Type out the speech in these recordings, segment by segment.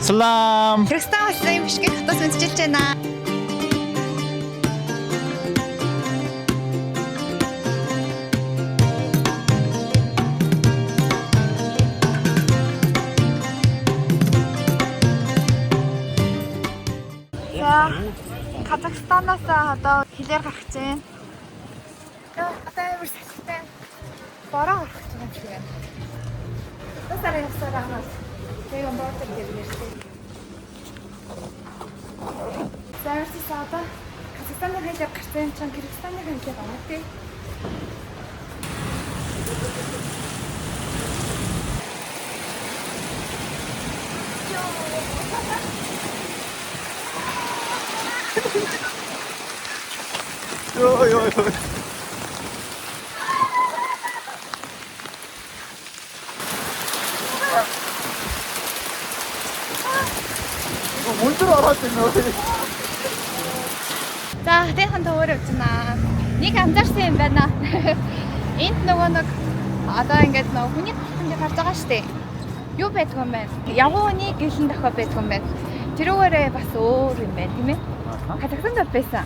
Салам. Кыргызстан улсын Бишкек хотоос мэдчилж байна. За Казахстанаас одоо хилээр гарах гэж байна. Одоо амар салхитай. Бороо гарах гэж юм шиг байна. Тасараа явсараа. Тэгээ бороо гэрнэртэй. Заарчис одоо Казахстаны хилээр гарсан чинь Кыргызстаны хилээр авах тий. Ой. Мунтар ороод байна. За тэхэн төөр явчихна. Нэг анзаарсан юм байна. Энд нөгөө нэг одоо ингээд нөгөө хүний талтанд гарч байгаа шүү дээ. Юу байдг юм бэ? Явууны гэлэн дохой байдг юм байна. Тэрүүгээрээ бас өөр юм байна тийм ээ. Казахстанд байсан.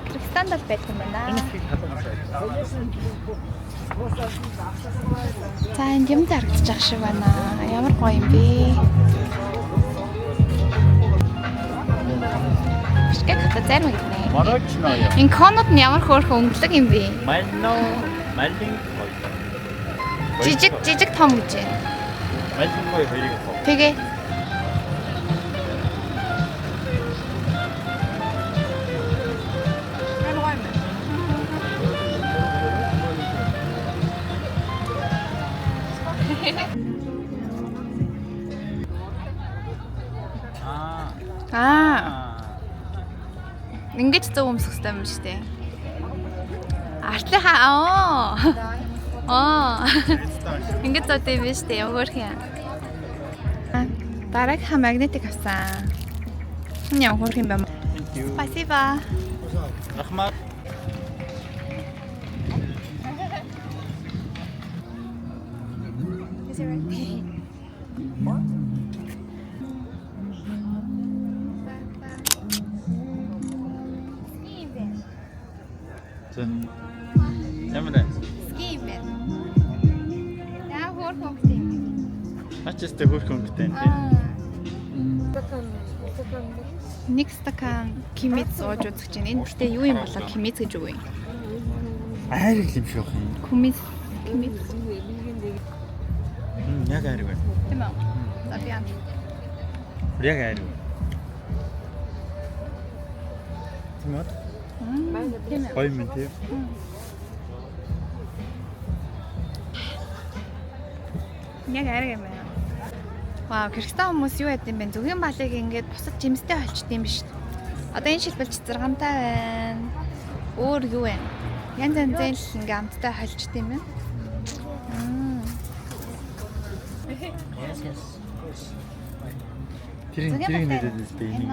Кыргызстанд байдаг юм байна. За энд юм зарагдаж байгаа шиг байна. Ямар гоё юм бэ? Бишкек хотод зарим гинэ. Морочное. Энэ конод нь ямар хөөрхөн өнгөлөг юм бэ? Малин. Жижиг том гэж байна. Малингой хоёрыг авах. Тэгээ. Ингэж зөв өмсөх хэрэгтэй юм шүү дээ. Артлахаа ингэж зөв дээ биш дээ. Өгөөх юм. Дараагийнхаа магнитик авсан. Энэ ямар хөөрх юм бэ? Спасибо. Рахмат. Is it right? Ямар вэ? Ski event. Яа хөөрх хөнгөтэй юм. Ачаастай хөрх хөнгөтэй тийм. Нэг стакан кимиц ууж үзэх чинь энэ гэхдээ юу юм болоо кимиц гэж үгүй. Айр юм шиг байх юм. Кимиц. Яг айр байна. Тийм үү? За би яа. Яг айр. Тийм үү? Тийм үү? Гоё юм тийм. Яг арай юм байна. Вау, Кыргызстан хүмүүс юу яд юм бэ? Зөвхөн балыг ингээд бусад жимстэй холчд юм биш. Одоо энэ шилбэлч зэрэгтэй байна. Өөр юу вэ? Янз янзын л ингээд амттай холчд юм байна. Тэр нэрэд би энийг.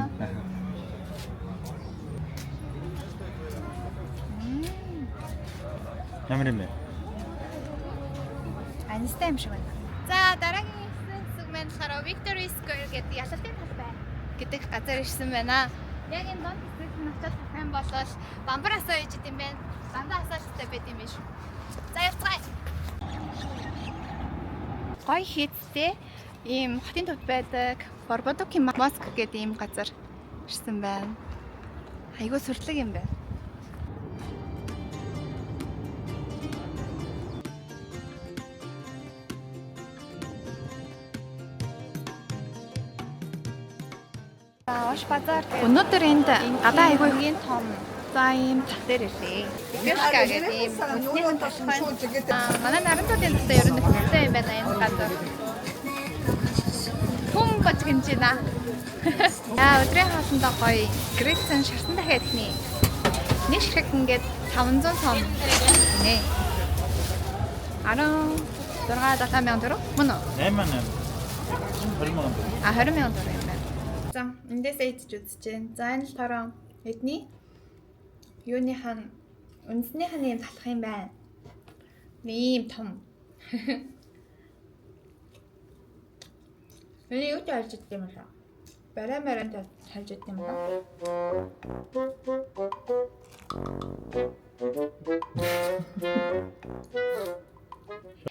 Ямар юм бэ? Анистай юм шиг байна. За дараагийн сегмент болохоор Victory Square гэдэг ялалтын талбай гэдэг газар ирсэн байна. Яг энэ донд хэсэгт нь очиж тах юм бол бамбар асаа хийж идэм байна. Дандаа асаалтай байд юм биш. За явцгаая. Гоё хийцтэй ийм хотын төвд байдаг Борбодокийн моск гэдэг ийм газар ирсэн байна. Айгуу сүрлэг юм байна. Ош базар. Өнөөдөр энд гадаа айгүй их том за ийм тал дээр ирлээ. Бишка гэдэг ийм үнэхэн ташхай. Манай нарантуудын төсөө ер нь хөстэй юм байна энэ газар. Хүн гоч гинжина. Өдрийн хоолндоо гоё грецэн шарсан дахиад ихний. Нэг ширхэг ингээд 500 сом нэ. 16,700 төгрөг мөн үү? 8,000. 20,000. 20,000 төгрөг юм байна. За эндээсээ идэж үзэж जैन. За энэ л тороо эдний юуныхан үндснийхэн юм талах юм байна. Ийм том. Энэ юу ч олж идэх юм аа. барай тайлж өгд юм байна.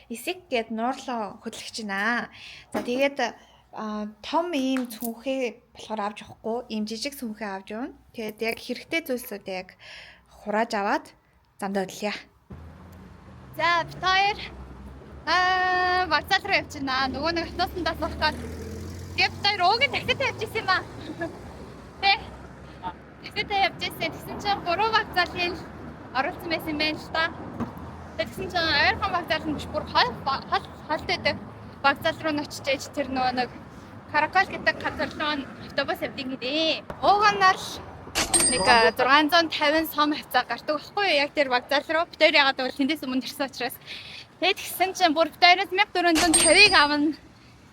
Эсэг гээд нуурлаа хөдлөгч байна. За тэгээд том ийм цүнхээ болохоор авч явахгүй, ийм жижиг цүнхээ авч явна. Тэгээд яг хэрэгтэй зүйлсүүд яг хурааж аваад замдаа өдлөе. За бид хоёр вокзал руу явж байна. Нөгөө нэг автобусандаа суух гээд тэгээд бид хоёр уугийн такситай явж исэн юм аа. Тэ. Такситай явж исэн. Тэгсэн чинь 3 вокзалын оролцсон байсан байх л та. Тэгсэн чинь ойрхон вокзал нь бүр хол байдаг. Вокзал руу очиж тэр нөгөө нэг Каракал гэдэг газар руу автобус явдаг гэдэг. Ууганаар нэг 650 сом хавцаа гардаг байхгүй юу? Яг тэр вокзал руу бид хоёр ягаад гэвэл тэндээс өмнө ирсэн учраас. Тэгээд тэгсэн чинь бүр бид хоёроос 1450-ыг авна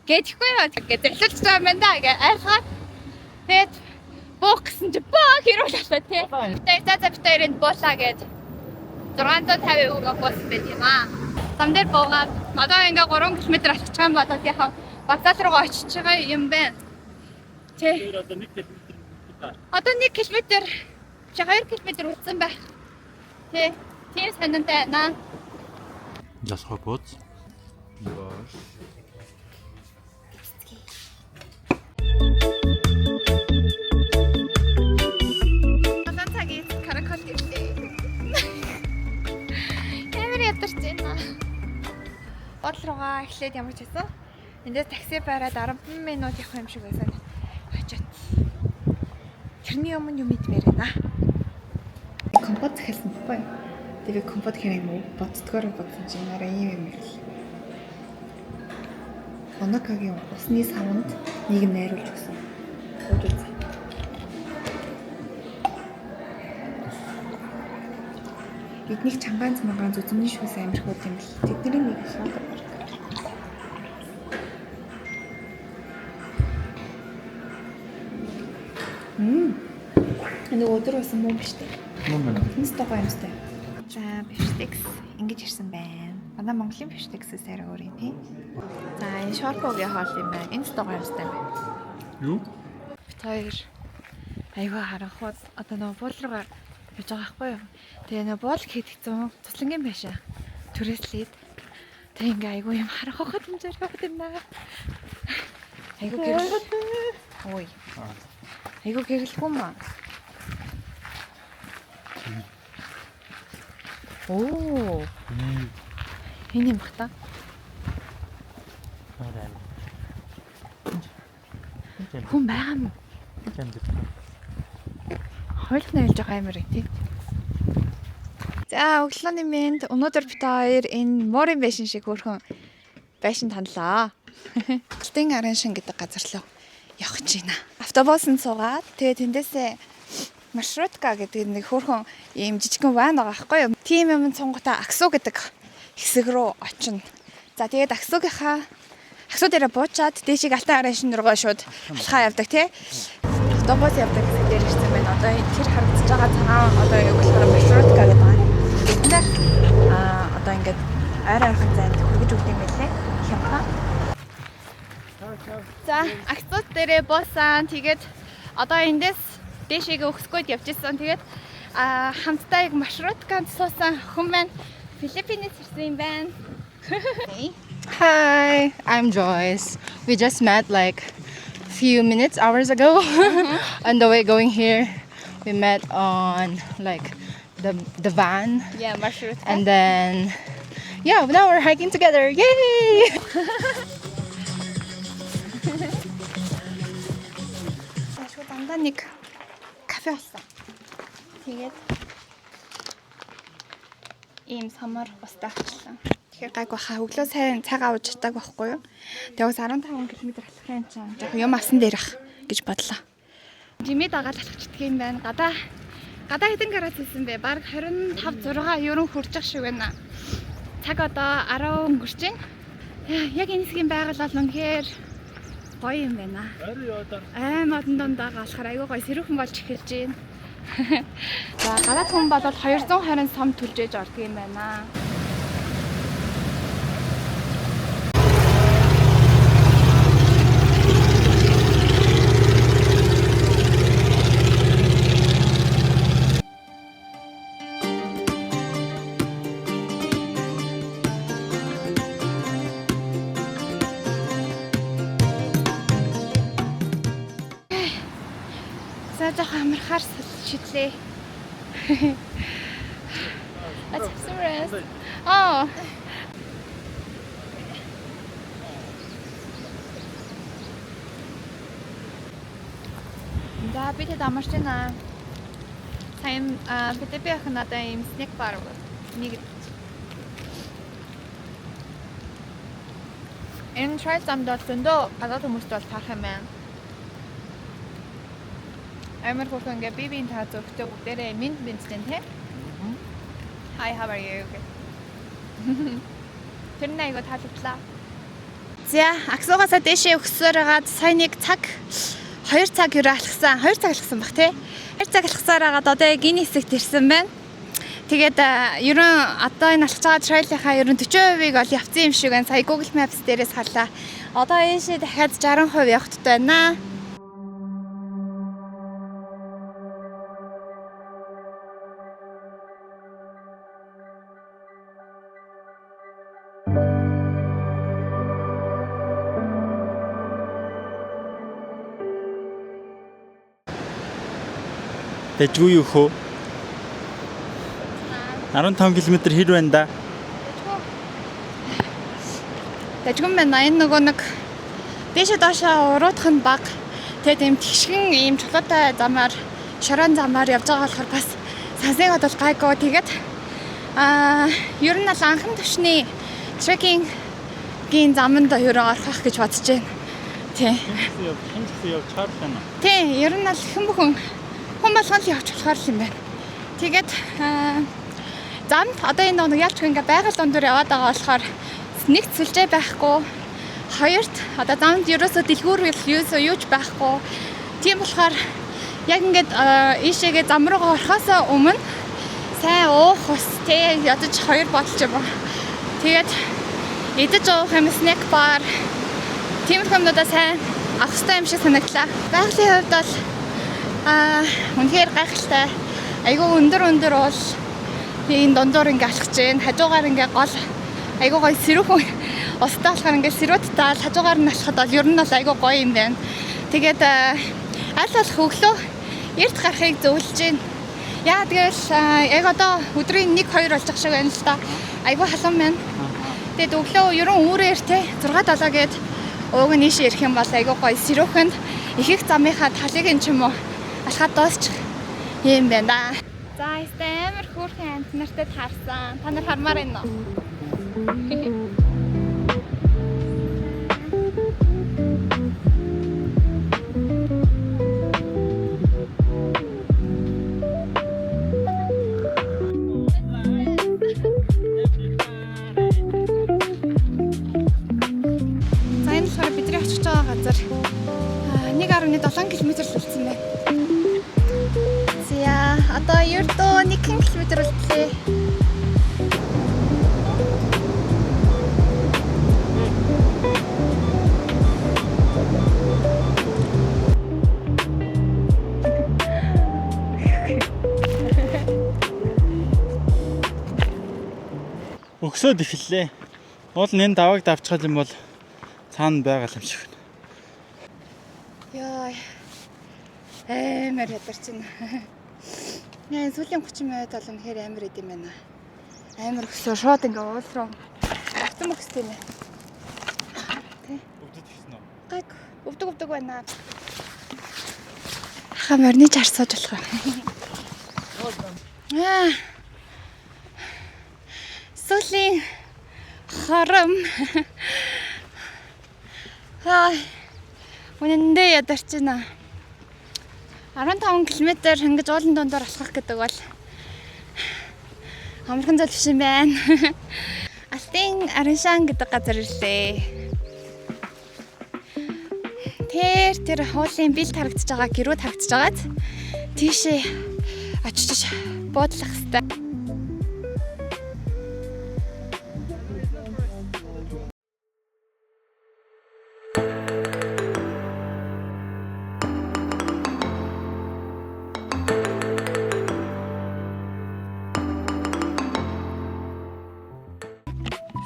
гэдэхгүй юу? Тэгээд зөвлөж байгаа юм байна да гэж айхаад. Тэгээд буух гэсэн чинь баа хэрүүлээ тий. Тэгээд за бид хоёрыг буулаа гэж 650 өгөө буусан байт юм аа. Зам дээр буугаад одоо ингээ 3 км алхаж байгаа юм болоод яхаа вокзал руу очиж байгаа юм байна. Тэ. Одоо 1 км чи 2 км үрдсэн байх. Тэ. Тэр санантай наа. Jascha Putz. Bosch. Цагийн Каракал дэвлээ. Камер ятарч байна. Бодол руугаа эхлээд ямар ч байсан. Эндээс такси бараад 10 минут явах юм шиг байсан. Очоод. Тэрний өмнө юм идмээр байна. Компот захиалсан байхгүй. Тэгээ компот хэрэг мө боддгоор бодсон чинь арай юм ярил. Онокагийн усны савнд нэг нь найруулж өгсөн. Ууж үз. Бидний чангаанц магаан зүзмний шүүс амирхууд юм бэл. Тэдний нэг шууд. Энэ өдөр байсан мөн биш үү? Мөн байна. Энэс тохоо юмстай. За бифштекс ингэж ирсэн байна. Манай Монголын бифштексээс арай өөр юм тий. За энэ шорпогийн хоол юм байна. Энэс тохоо юмстай байна. Юу? Бид хоёр айгаа харахад одоо нөгөө буул руугаа явж байгаа байхгүй юу? Тэгээ нөгөө буул хийдэгцэн туслангийн байшаа. Түрээслээд тэг ингээ айгаа юм харахад юм зэрэг юм байна. Айгаа гэрэл. Ой. Айгаа гэрэлгүй маа. Оо. Энэ юм бах та. Хүн байгаа юм. Хойлох нэлж байгаа юм рий тий. За өглөөний мэнд өнөөдөр бид хоёр энэ Морин байшин шиг хөөрхөн байшин танлаа. Алтын арын шин гэдэг газар руу явах гэж байна. Автобусанд суугаад тэгээ тэндээсээ маршрутка гэдэг нэг хөөрхөн ийм жижигхэн ван байгаа байхгүй юу? Тийм юм цунгатаа Аксу гэдэг хэсэг рүү очино. За тэгээд Аксу дээрээ буучаад дээшиг алтан арын шин руугаа шууд алхаа явдаг тий. Автобус явдаг хэсэг дээр ирсэн байна. Одоо тэр харагдаж байгаа цагаан одоо юу болохоор маршрутка гэдэг байна. Эндээ одоо ингээд ойр ойрхон зайд хүргэж өгд юм байлээ. Хямдхан. За Аксу дээрээ буусан. Тэгээд одоо эндээс дээшээгээ өгсгөөд явж исэн. Тэгээд хамтдаа яг маршрутканд суусан хүн маань Филиппинээс ирсэн юм байна. Hi, I'm Joyce. We just met like a few hours ago on the way going here. We met on like the van. Yeah, marshrutka. And then yeah, now we're hiking together. Yay! Ашгүй дандаа нэг кафе болсон. Тэгээд ийм самар бусдаа авчлаа. Тэгэхээр гайг баха өглөө сайн цаг авч чаддаг байхгүй юу? Тэгээд 15 км алхахын чинь яг юм авсан дээр ах гэж бодлоо. Жимээ дагаад алхацдаг юм байна. Гадаа хэдэн градус хэлсэн бэ? Бараг 25 6 ерөн хүрч ах шиг байна. Цаг одоо 10 өнгөрч байна. Яг энэ хэсгийн байгаль бол үнэхээр гоё юм байна. Модон дундаа болохоор айгүй гоё сэрүүхэн болж эхэлж байна. За гадаад хүн бол 220 сом төлж ордог юм байна. За жоо амархаар шидлээ. Let's have some rest. Oh. За бид хэд амарч байна. Сайн бид бях надаа юм снэк бар нэг энэ try замдаа зөндөө гадаад хүмүүст бол тарах юм байна. Амар хөөрхөн ингээ бибийн таа зөвхөн бүгдээрээ минт бинцэн тэ. Hi, how are you? Тэр нэг гоо таалагдлаа. За, аксуугаасаа дэшээ өгсөөр хагаад сая нэг цаг 2 цаг юу алхсан. 2 цаг алхсан бах тий. 2 цаг алхсаар хагаад одоо яг энэ хэсэгт ирсэн байна. Тэгээд ерөн одоо энэ алхаж байгаа trail-ийнхаа ерөн 40%-ийг ол явцсан юм шиг байна. Сая Google Maps дээрээс харлаа. Одоо ийшээ дахиад 60% явах тутаа байна. Дэжгүй юу хөө? 15 км хэр байна да? Дэжгүй байна. Энэ нөгөө нэг дэшээ доошоо уруудах нь баг. Тэгээд юм тэгшгэн ийм чулуутай замаар, шорон замаар явж байгаа болохоор бас сансыг бодол гайгүй. Тэгээд ер нь л анхан төвшний trekking-ийн заманд ер нь орох гэж бодож байна. Тий. Хинжсэн яв чаар байна. Тий, ер нь л хэн бүхэн хүн болгон л явж болохоор юм байна. Тэгээд замд одоо энэ нэг ялч ингээ байгаль дундуур яваад байгаа болохоор нэг цэлжээ байхгүй. Хоёрт одоо замд ерөөсөө дэлгүүрэл юуж байхгүй. Тийм болохоор яг ингээд ийшээгээ зам руугаа орохоос өмнө сайн уух ус тий ядаж 2 бодолч юм ба. Тэгээд идэж уух юм снэк бар. Тиймэрхүүмнүүдээ сайн авах хэрэгтэй юм шиг санагдлаа. Байгалийн хувьд бол үнэхээр гайхалтай. Айгүй өндөр бол энэ дундуур ингээ алхаж байна. Хажуугаар ингээ гол айгүй гоё сэрүүхэн устай болохоор ингээ сэрүүттэй хажуугаар нь алхахад бол ер нь бол айгүй гоё юм байна. Тэгээд аль болох өглөө эрт гарахыг зөвлөж байна. Яа тэгэл яг одоо өдрийн 1-2 болж ах шиг байна л да. Айгүй халуун байна. Тэгээд өглөө ерөн үүрээр те 6-7 гээд ууг нь ийшээ ирэх юм бол айгүй гоё сэрүүхэнд их их замынхаа талыг нь ч юм уу алхаад дуусчих юм байна. За амар хөөрхөн амт нартай таарсан. Та нар хармаар байна уу? За энэ болохоор бидний очиж байгаа газар 1.7 км л үлдсэн байна. Одоо ердөө 1 км үлдлээ. Өгсөөд эхэллээ. Уул энэ давааг давчхал юм бол цаана байгаа юм шиг байна. Яа. Амар ядарч байна. Яа сүүлийн 30 минут бол үнэхээр амар идэм байна. Амар өсөө шууд ингээ уул руу автом өгстэй нэ. Тэ. Өвдөд ихсэн үү? Гайг өвдөг байна. Хаа морины чар сууж болох аа. Сүүлийн хором. Хаа. Үнэндээ ядарч байна. 15 км ингэж уулын дундаар алхах гэдэг бол амархан зүйл биш юм байна. Алтын Араншан гэдэг газар ирлээ. Тэр хуулийн бил тарагдж байгаа гэрүү тарагдж байгааз тийшээ очиж буудлах хэрэгтэй.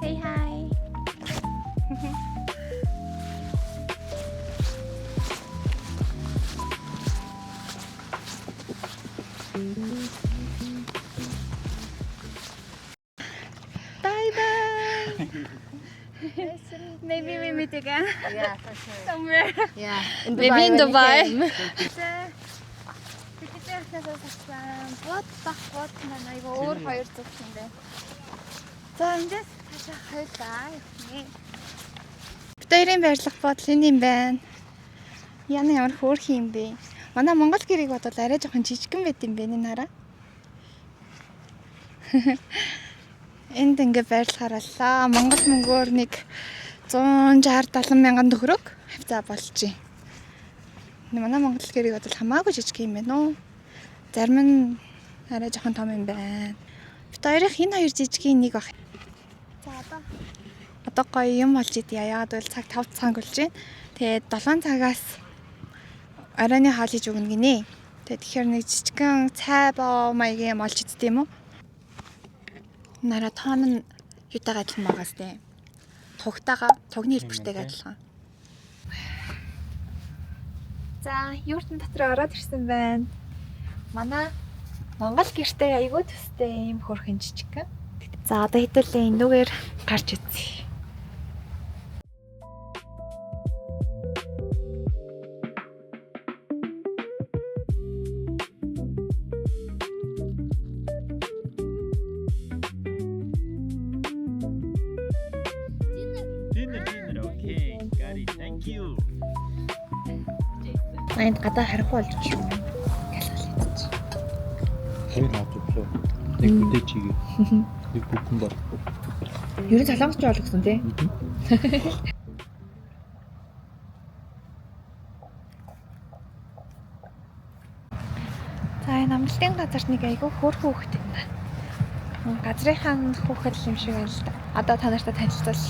Say hi. Bye bye. Maybe we meet again Yeah, for sure. somewhere. Yeah, in Maybe in when you Dubai. came. Вот манай айгаа өөр хоёр зүгт юм байна. За эндээс цаашаа хоёулаа явах. Бид хоёрын байрлах бодол энэ юм байна. Яна ямар хөөрх юм бэ? Манай Монгол гэрийг бодвол арай жоохон жижигхэн байт юм бэ энэ хараа. Энд ингээ байрлахаараа Монгол мөнгөөр нэг 160-70 мянган төгрөг хавцаа болчих. Манай Монгол гэрийг бодвол хамаагүй жижиг юм байна уу? Зарим нь арай жоохон том юм байна. Бид хоёрын энэ хоёр жижигхэн нэг баг. За одоо гоё юм болж идэ. Яагаад бол цаг 5 цаг болж байна. Тэгээд 7 цагаас оройны хоол хийж өгнө гинэ. Тэгээд тэгэхээр нэг жижигхэн цай боо маягийн юм олж идэх юм уу? Нара тоон нь юутайгаа адилхан байгаас тээ. Тугны хэлбэртэйг адилхан. За, юуртан дотор ороод ирсэн байна. Манай Монгол гэртэй айгүй төстэй юм хөрхэн жижигхэн. За, одоо хэдүүлээ энүүгээр гарч үзье. Dinner. Okay. Got it. Thank you. Энд гадаа харихгүй болж байна. Хоёр авч өглөө. Нэг үдээ чигээ. Нэг бүхэн бол. Ер нь солонгосч бол гэсэн тий. За энэ амлалтын газарт нэг айгүй хөөрхөн хүүхэд юм байна. Газрынхаа хүүхэд юм шиг байна л да. Одоо та нартай танилцуул.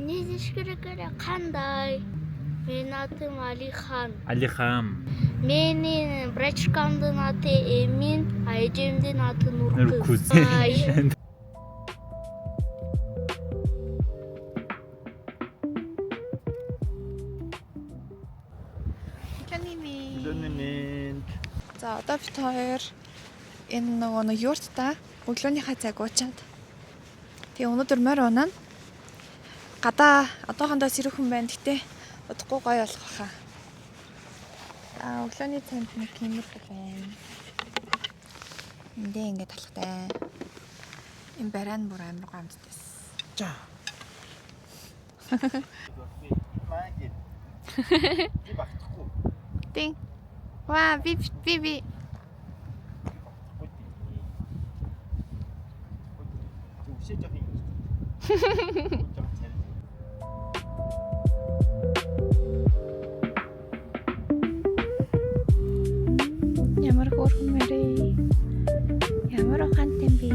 Низишгэрэгэрэ қандай? Мен атым Ali Khan. Менің брачкамдың аты Эмин, әжемдің аты Нұркүз. Ай. Дөнөмэн. За одоо бид хоёр энэ нэг юуртаа өглөөнийхөө цаг уучаад. Тэгээ өнөөдөр морь унаа. Гадаа одоохондоо сэрүүхэн байна. Гэтэ удахгүй гоё болох баха. Өглөөний цамд нэг тиймэрхүү байна. Эндээ ингээд талхтай. Энэ бараан бүр амар гомддээс. За. Тин. Ваа, би. Ямар хөөрхөн мэрээ. Ямар ухаантай би.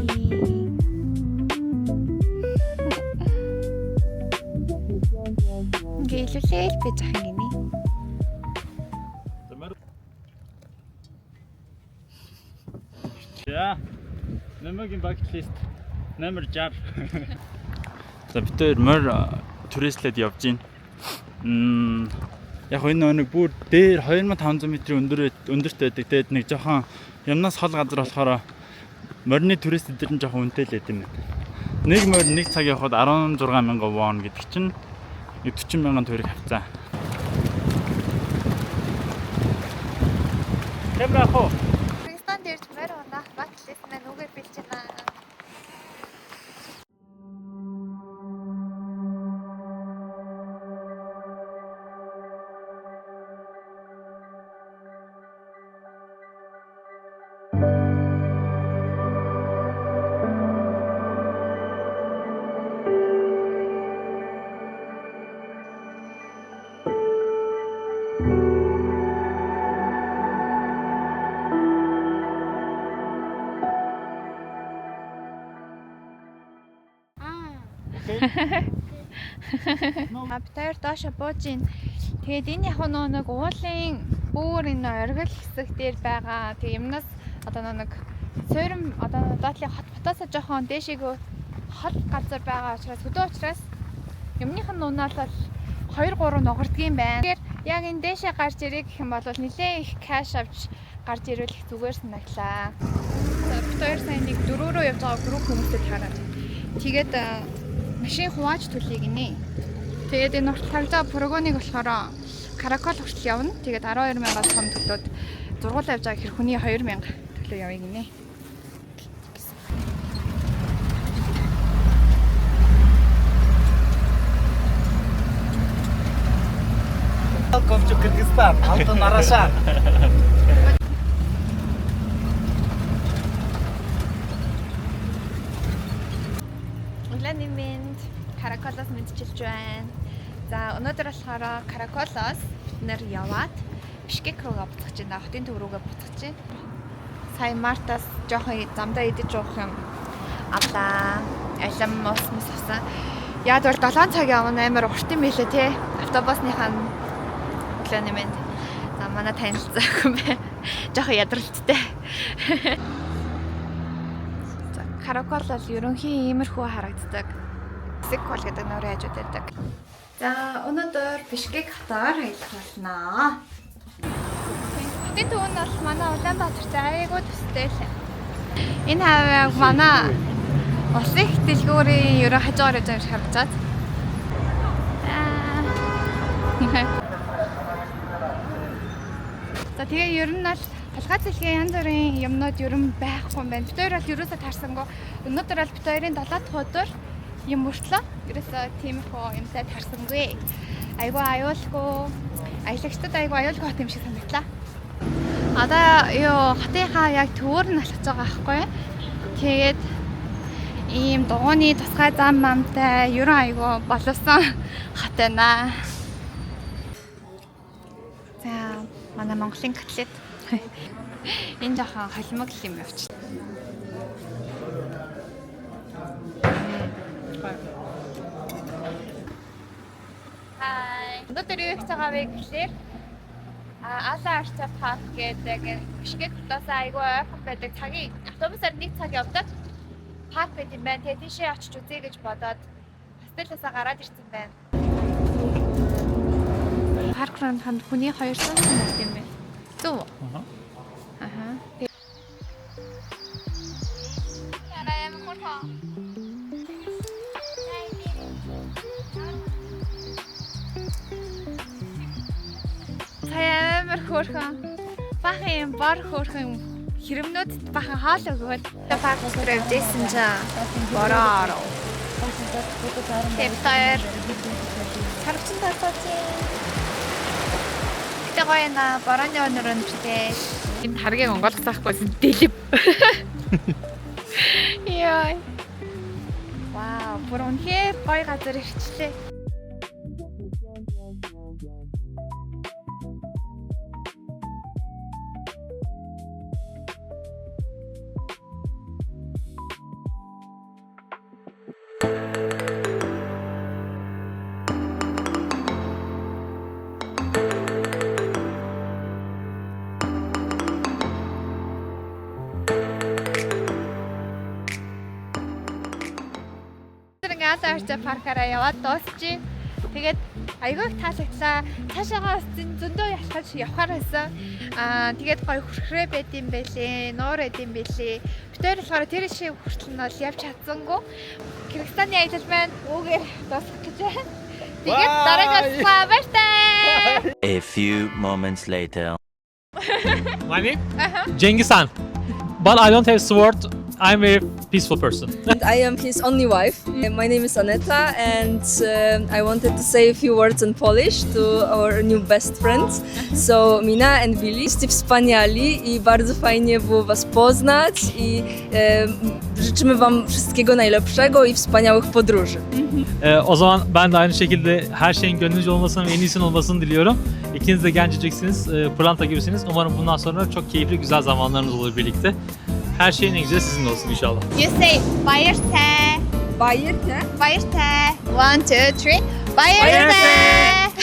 Гэлүүлээл би зах юм гинэ. За. Намайгийн bucket list номер 60. За бид хоёр морь туристлээд явж гин. Яг энэ нэг бүр дээр 2500 м өндөртэй байдаг. Тэгээд нэг жоохон юмнаас хол газар болохоор морины туристүүд дэр нь жоохон үнэтэй л байдаг юм байна. Нэг морь нэг цаг явахад 16,000 вон гэдэг чинь 40,000 төгрөг хавцаа. Камера хоо. Пакистан дээрч морь унах bucket list маань үгээр бэлж байна. Аптаар доош бууж ийн. Тэгээд энэ яг нэг уулын бүр энэ оргил хэсэг дээр байгаа. Тэг юмнаас одоо нэг суурин одоо доотлын хот хотоосоо жоохон дээшээгөө хол газар байгаа учраас хөдөө учраас юмных нь унаалал 2-3 ногордгийн байна. Тэгэхээр Яг энэ дэшээ гарч ирэх гэх юм бол нэлээ их кэш авч гарч ирвэл их зүгээр санагдлаа. Бид хоёр сайн нэг дөрөөрөө явж байгаа групп хүмүүстэй таараад. Тэгээд машин хувааж төлье гинэ. Тэгээд энэ уртлагда прогоныг болохоор Каракол хүртэл явна. Тэгээд 12,000-аас ком төлөөд зургуул явж байгаа хэр хүний 2,000 төлөө явъя гинэ. Welcome to Kyrgyzstan, Алтын Арашан. Улааны мэнд Караколоос мэдчилж байна. За өнөөдөр болохоор Караколоос бид нэр яваад Бишкек руугаа буцаж байна. Хотын төв рүүгээ буцаж байна. Сая Мартаас жоохон замдаа идэж уух юм авлаа. Алим мос авсан. Яг бол 7 цаг явна амар урт юм билээ те. Автобусныхаа улааны мэнд. За манай танилцсан хүн бай. Жоохон ядралттай. Каракол бол ерөнхийн иймэрхүү харагддаг. Сиквал гэдэг нөрөө хажууд байдаг. За өнөөдөр Бишкек хотоор аялах болно. Хотын төв нь бол манай Улаанбаатартай айгүй төстэй л. Энэ хавьяа манай улсын их дэлгүүрийн ерөө хажуугаар явж байгаа харагдаад. За тэгээ ер нь бол Халгаа цэлгийн янз бүрийн юмнууд ер нь байхгүй юм байна. Бид хоёр бол ерөөсөө таарсангүй. Өнөөдөр бол бид хоёрын 7 дахь өдөр юм мөртлөө. Ерөөсөө тиймэрхүү юмтай таарсангүй. Айгүй аюулгүй. Аялагчдад айгүй аюулгүй хот юм шиг санагдлаа. Одоо юу хотынхаа яг төвөр нь алхаж байгаа байхгүй. Тэгээд ийм дугууны тусгай зам мамтай ерөн айгүй боловсон хот байна. За манай Монголын котлет. Энэ жоохон холимог юм явчих. Хай. Өнөөдөр юу хийж байгаа вэ гэхээр Ала Арча парк гэдэг Бишкектээс айгүй ойрхон байдаг цагийн автобусаар 1 цаг явдаг парк гэдэг юм байна. Тэгээ тийшээ очиж үзье гэж бодоод хостелоосаа гараад ирсэн байна. Парк руу ханд хүний 200 төгрөг юм байна. Зөв. Аха. Яраа юм хурха. Саяар хурха. Бахан бар хурхан хэрэмнүүд бахан хаал өгөөл. Парк руу явжсэн чаа. Бороо. Тэвтэр. Харагчин татаач. Тэгтайгоёна борооны өнөр өнөртэй. Энэ харгийг онгойлгосаахгүйсэн дэлб. Яа. Вау, бүр үнэхээр гоё газар ирчлээ. Арча паркаараа яваад дуусчих. Тэгээд айгүй их таалагдлаа. Цаашаагаа зөндөө ялхаж явхаар байсан. Тэгээд гоё хүрхрээ байд юм байлээ. Нуур байд юм байлээ. Бид хоёр болохоор тэр шиг хүртэл нь бол явж чадсангүй. Кыргызстаны аялал маань үүгээр дуусах гэж байна. Тэгээд дараагаас баяртай. A few moments later. My name? Genghis Khan. But I don't have sword. I'm a peaceful person. And I am his only wife. My name is Aneta, and I wanted to say a few words in Polish to our new best friends. So, Mina and Billy, jesteście wspaniali i bardzo fajnie było was poznać i życzymy wam wszystkiego najlepszego i wspaniałych podróży. O zaman ben de aynı şekilde her şeyin gönlünüzce olmasını ve en iyisinin olmasını diliyorum. İkiniz de genceciksiniz, pırlanta gibisiniz. Umarım bundan sonra çok keyifli, güzel zamanlarınız olur birlikte. Her şeyin en güzeli sizin olsun inşallah. You say баяртай. Bayırte. Баяртай. 1 2 3. Баяртай.